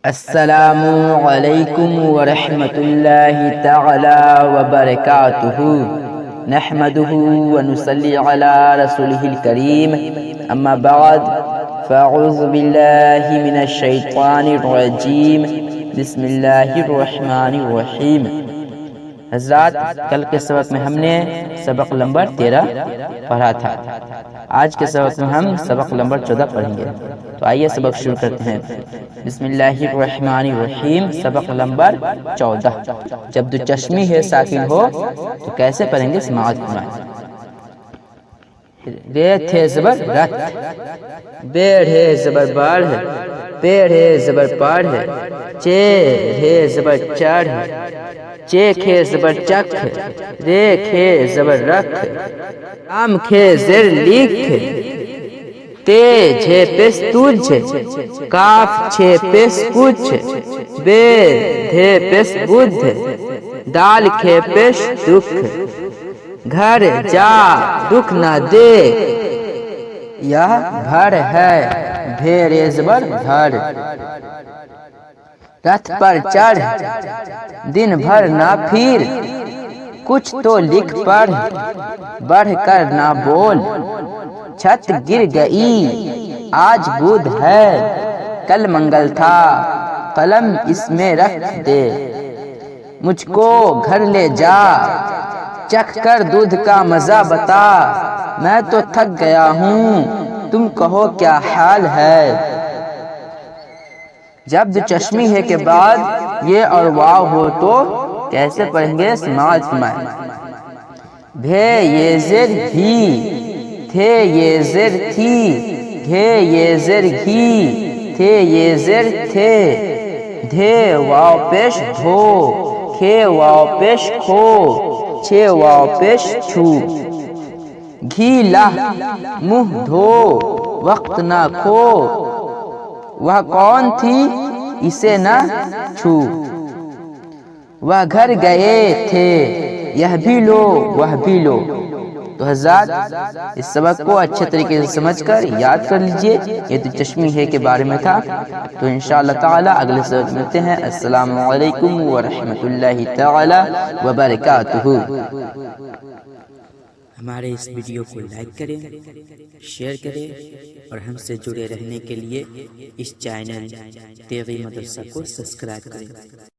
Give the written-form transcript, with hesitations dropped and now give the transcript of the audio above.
السلام علیکم ورحمۃ اللہ تعالی وبرکاتہ نحمده ونصلی علی رسوله الکریم اما بعد فاعوذ باللہ من الشیطان الرجیم بسم اللہ الرحمن الرحیم۔ حضرات، کل کے سبق میں ہم نے سبق نمبر 13 پڑھا تھا۔ آج کے سبق میں ہم سبق نمبر 14 پڑھیں گے، تو آئیے سبق شروع کرتے ہیں۔ بسم اللہ الرحمن الرحیم، سبق نمبر 14۔ جب دو چشمی ہے ساکن ہو تو کیسے پڑھیں گے؟ سماعت فرمائیں۔ رے تھے زبر رت، بیڑ ہے زبر باڑ ہے، پیڑ ہے زبر پاڑ ہے، چیر ہے زبر چاڑ ہے، چے کھے زبر چک ہے، رے کھے زبر رکھ، رام کھے زر لکھ، تے چھے پیس تجھ، کاف چھے پیس کچھ، بے دھے پیس بدھ، دال کھے پیش دکھ، گھر جا دکھ نہ دے، یہ بھر ہے، بھیر زبر بھر، رتھ پر چڑھ، دن بھر نہ پھر، کچھ تو لکھ پڑھ، بڑھ کر نہ بول، چھت گر گئی، آج بدھ ہے، کل منگل تھا، قلم اس میں رکھ دے، مجھ کو گھر لے جا، چکھ کر دودھ کا مزہ بتا، میں تو تھک گیا ہوں، تم کہو کیا حال ہے۔ جب دو چشمی ہے کے بعد یہ اور واو ہو تو کیسے پڑھیں گے؟ سماعت فرمائیں۔ بھے یہ زر ہی، تھے یہ زر تھی، گھے یہ زر گھی، تھے یہ زر تھے، دھے واو پیش دھو، کھے واو پیش کھو، چھے واو پیش چھو، گھی لہ منہ دھو، وقت نہ کھو، وہ کون تھی اسے نہ چھو، وہ گھر گئے تھے، یہ بھی لو وہ بھی لو۔ تو حضرات، اس سبق کو اچھے طریقے سے سمجھ کر یاد کر لیجئے۔ یہ تو چشمی ہے کے بارے میں تھا، تو انشاءاللہ تعالی اگلے سبق میں ملتے ہیں۔ السلام علیکم ورحمۃ اللہ تعالی وبرکاتہ۔ ہمارے اس ویڈیو کو لائک کریں، شیئر کریں، اور ہم سے جڑے رہنے کے لیے اس چینل تیغی مدرسہ کو سبسکرائب کریں۔